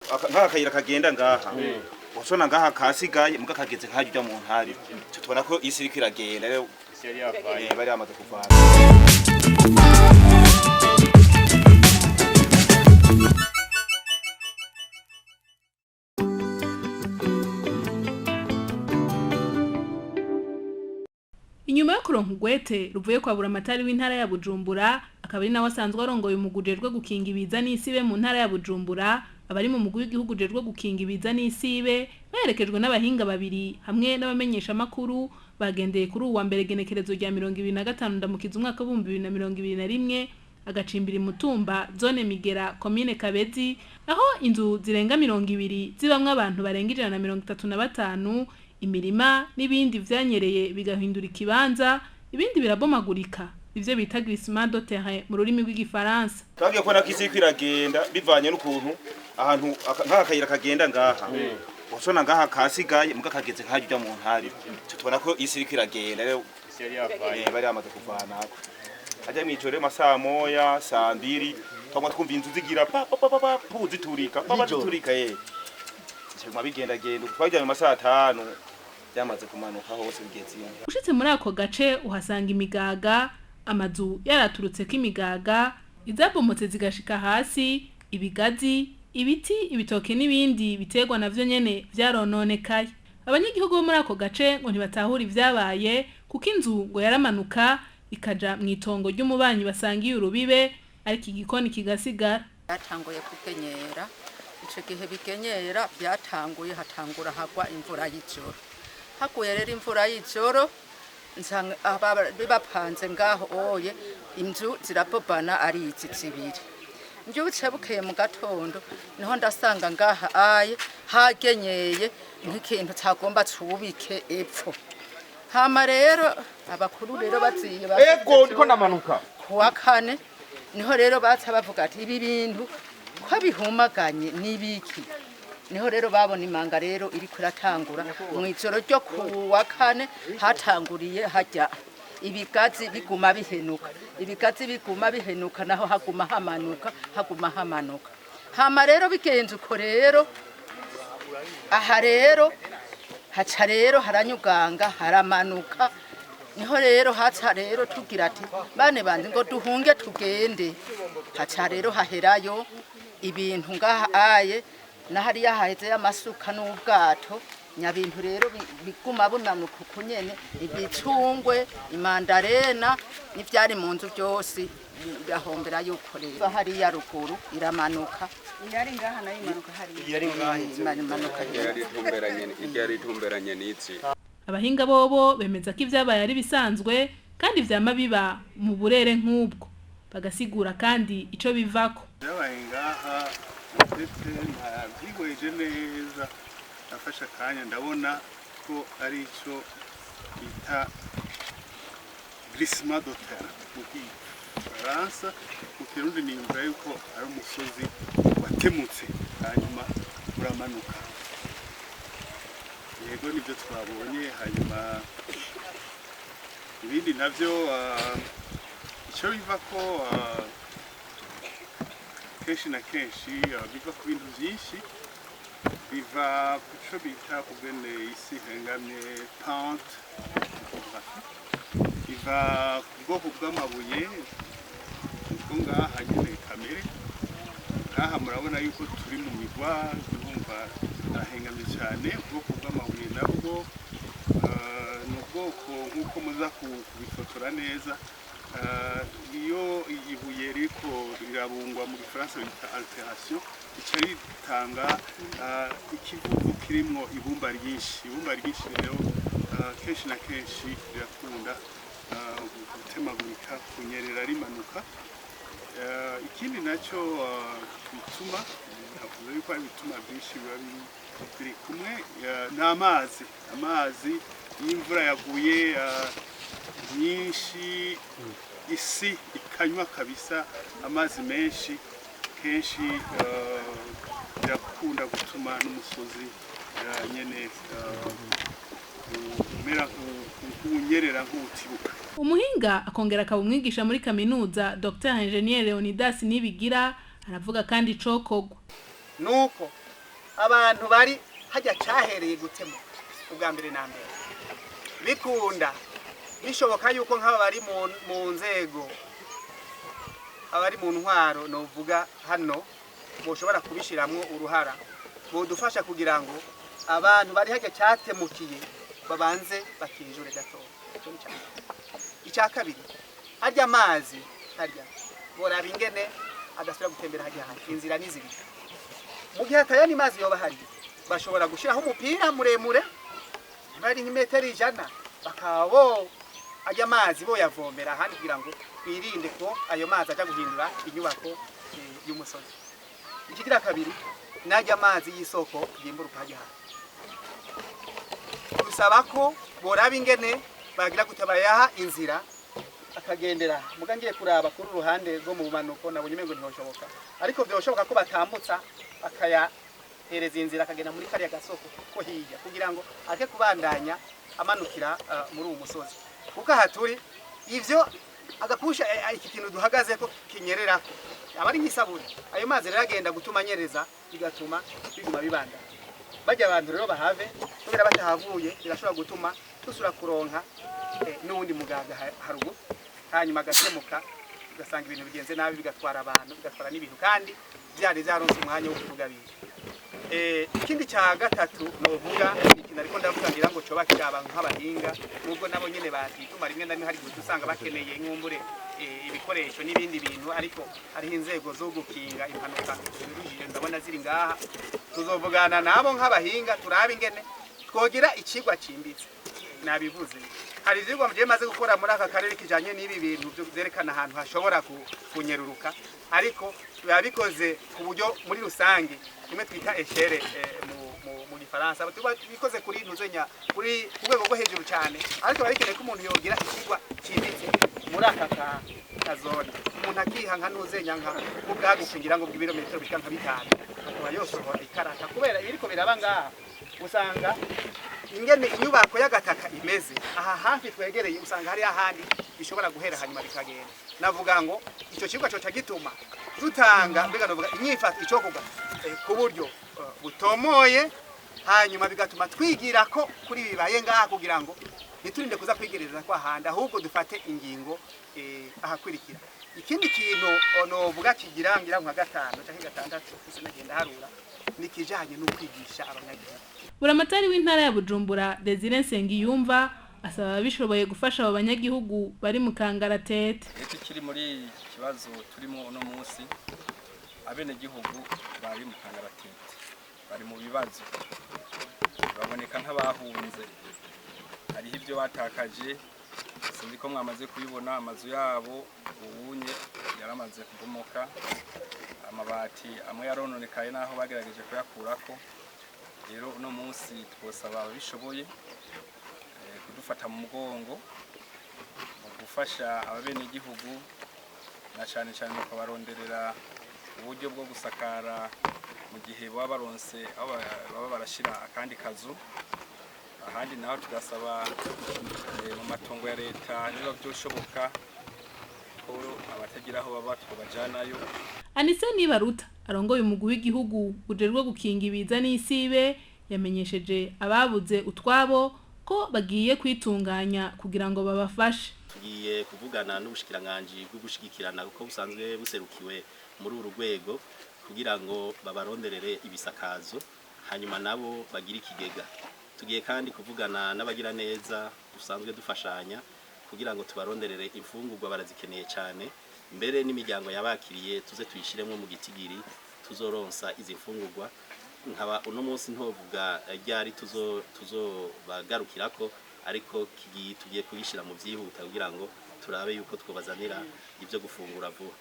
Nk'aka kayira kagenda ngaha usona ngaha kasigaye muga kageze nkajya mu ntari tubona ko isi iriko iragenda rero bari amaze kuvana. Inyuma yo kuronka ugwete ruvuye kwa buramatari w'intara ya Bujumbura akaba ari nawe asanzwe arongoye umugujejwe gukinga ibiza n'isibe mu ntara ya Bujumbura abari mu mugwi w'igihugu jejwe gukinga ibiza n'isibe berekejwe n'abahinga babiri hamwe n'abamenyesha makuru bagendeye kuri uwa mbere genekerezo rya 2025 ndamukiza umwaka wa 2021 agacimbira mutumba zone Migera commune Kabezi aho inzu zirenga 200 zibamwe abantu barenga 135 imirima n'ibindi vyanyereye bigahindura ikibanza ibindi birabomagurika ivyo bita glissement de terrain mu rurimi rw'igifaransa. Twagiye kubona ko isi kwiragenda bivanye n'ukuntu ahantu nk'aka kayira kagenda ngaha usona ngaha kasigaye muga kageze nkajya mu ntari tubona ko isi kwiragenda rero bari amaze kuvana ajya mw'ijoro amasaha moya saa 2 twamwa twumva inzu zigira pa ziturika ziturika cyangwa bigenda twajya mu masaha 5 byamaze kumanuka hose bigeze. Ushitse muri ako gace uhasanga imigaga amazu yaraturutse k'imigaga izabomotse zigashika hasi ibigazi ibiti ibitoke n'ibindi biterwa navyo nyene vyarononekaye. Abanyagihugu bo muri ako gace ngo ntibatahura ivyabaye kuko inzu ngo yaramanuka ikaja mwitongo ry'umubanyi basangiye urubibe ariko igikoni kigasigara. Yatanguye kukenyera ico gihe bikenyera byatanguye hatangura hagwa imvura y'ijoro haguye rero imvura y'ijoro nsanga bapanze ngaho oye inzu zirapobana ari izi zibiri mbyutse bukeye mu gatondo niho ndasanga ngaha aye hagenyeye nk'ikintu cyagomba cubike epfo hama rero abakuru rero baziye ego ndiko namanuka kuwa kane niho rero batsa bavuga ati ibi bintu ko bihumaganye nibiki niho rero babona imanga rero iri kuratangura mu ijoro ryo kuwa kane hatanguriye hajya ibigazi biguma bihenuka naho haguma hamanuka hama rero bigenze uko rero aha rero haca rero haranyuganga haramanuka niho rero haca rero tugira ati bane bandi ngo duhunge tugende haca rero haherayo ibintu ngaha aye na hariya haheze amasuka n'ubwato nyabintu rero biguma bunanuka kunyene ibicungwe imandarena n'ivyari mu nzu byose gahombera yuko rero hariya ruguru iramanuka irari ngaha nayo imanuka hariya irari ngaha imanuka irari tumberanye n'itsi. Abahinga bobo bemeza ko ivyabaye ari bisanzwe kandi vyama biba mu burere nk'ubwo bagasigura kandi ico bivako. Byabaye ngaha ndetse ntabyigoyeje neza nafashe akanya ndabona ko ari ico bita glissement de terrain mu Faransa mu Kirundi nimba yuko ari umusozi watemutse hanyuma uramanuka yego nibyo twabonye hanyuma ibindi navyo ico biva ko kenshi na kenshi biva ku bintu byinshi biva ku cyo bita kugene isi hengamye pente biva ku bwoko bw'amabuye ubwo ngaha nyine kamere ngaha murabona yuko turi mu migwa twumva ahengamye cyane ubwoko bw'amabuye nabwo ni ubwoko nk'uko muza kubifotora neza iyo ibuye riko rirabungwa mu Gifaransa bita alteration ico ritanga ikivugo kirimo ibumba ryinshi rero kenshi na kenshi rirakunda gutemagurika kunyerera rimanuka. Ikindi nacyo bituma navuze yuko ari bituma byinshi biri kumwe n'amazi y'imvura yaguye nyinshi isi ikanywa kabisa amazi menshi kenshi birakunda gutuma n'umusozi nyene umera nk'unyerera nk'utibuka. Umuhinga akongera akaba umwigisha muri kaminuza Dr. Engineer Leonidas Nibigira aravuga kandi cokogwa nuko abantu bari hajya cahereye gutema ubwa mbere na mbere bikunda bishoboka yuko nk'aba bari mu nzego abari mu ntwaro novuga hano boshobora kubishiramwo uruhara bodufasha kugira ngo abantu bari hajya cyatemukiye babanze bakinjure gato. Icya kabiri arya amazi harya boraba ingene adasubira gutembera hajya inzira n'izibiri mu gihe atayani mazi yoba hari bashobora gushiraho umupira muremure bari nk'imetero 100 bakabo ajya amazi bo yavomera handi kugira ngo birinde ko ayo mazi aja guhindura inyubako y'umusozi. Ikigira kabiri najya amazi y'isoko yimburuka hajya dusaba ko boraba ingene bagira gutabayaha inzira akagendera muga ngiye kuraba kuri ruhande rwo mu bumanuko nabonye mengo ntihoshoboka ariko byoshoboka ko batambutsa akaya hereza inzira akagenda muri kariya gasoko ko hirya kugira ngo ake kubandanya amanukira muri uwo musozi kuko haturi ivyo agapusha iki kintu duhagaze ko kinyerera abari nk'isaburi ayo mazi rero agenda gutuma nyereza bigatuma biguma bibanda bajya abantu rero bahave kubera batahavuye birashobora gutuma tusura kuronka n'undi mugaga harugu hanyuma gasemuka ugasanga ibintu bigenze nabi bigatwara abantu bigatwara n'ibintu kandi byari byaronse umwanya wo kuvugabira. Ikindi cya gatatu novuga ikintu ariko ndavuga ngira ngo coba kiraba nk'abahinga nubwo nabo nyene batituma rimwe na rimwe hari gusanga bakeneye inkumbure ibikoresho n'ibindi bintu ariko hari inzego zo gukinga impanuka zirujije ndabona ziri ngaha tuzovugana nabo nk'abahinga turabe ingene twogira ikigwa cimbitse nabivuze hari ivyigwa mje maze gukora muri aka karere kijanye n'ibi bintu byo byerekana ahantu hashobora kunyeruruka ariko babikoze ku buryo muri rusange nimwe twita eshere mu gifaransa bikoze kuri ntuzenya kuri rwego rwo hejuru cyane ariko barikeneye ko umuntu yogira ikigwa cimbitse muri aka kazone umuntu akiha nka ntuzenya nka ubwagukingira ngo bw'ibirometero bika nka 5 akaba yosohora ikarata kubera biriko biraba ngaha usanga ingene inyubako y'agataka imeze aha hafi twegereye usanga hari ahandi bishobora guhera hanyuma bikagenda navuga ngo ico kibuga cyo gituma dutanga mbega novuga inyifata ico kuga ku buryo butomoye hanyuma bigatuma twigira ko kuri bibaye ngaha kugira ngo niturinde kuza kwigereza kwa handa ahubwo dufate ingingo ahakurikira. Ikindi kintu novuga kigira ngira nka 5 cyangwa 6 kuse nagenda harura nikijanye no kwigisha abanyagihugu. Buramatari w'intara ya Bujumbura Desire Nsengiyumva asaba abishoboye gufasha abo banyagihugu bari mu kangaratete. Iki kiri muri kibazo turimo uno munsi abene gihugu bari mu kangaratete bari mu bibazo baboneka nk'abahunze hari ibyo batakaje sinzi ko mwamaze kuyibona amazu yabo ubunye yaramaze kubomoka amabati amwe yarononekaye naho bagerageje kuyakurako rero uno munsi twosaba abishoboye kudufata mu mugongo mu gufasha ababene igihugu na cyane cyane bakabaronderera uburyo bwo gusakara mu gihe baba baronse aho baba barashira akandi kazu ahandi naho tugasaba mu matongo ya leta niba byoshoboka ko abatagira aho baba twabajanayo. Anise Nibaruta arongoye umugwi w'igihugu ujerwe gukinga ibiza n'isibe yamenyesheje ababuze utwabo ko bagiye kwitunganya kugira ngo babafashe. Tugiye kuvugana n'ubushikiranganje bwo gushigikirana uko busanzwe buserukiwe muri uru rwego kugira ngo babaronderere ibisakazo hanyuma nabo bagira ikigega. Tugiye kandi kuvugana n'abagira neza dusanzwe dufashanya kugira ngo tubaronderere imfungurwa barazikeneye cyane mbere n'imiryango yabakiriye tuze tuyishiremo mu gitigiri tuzoronsa izi mfungurwa nkaba uno munsi ntovuga ryari tuzobagarukirako ariko tugiye kuyishira mu byihuta kugira ngo turabe yuko twobazanira ibyo gufungura vuba.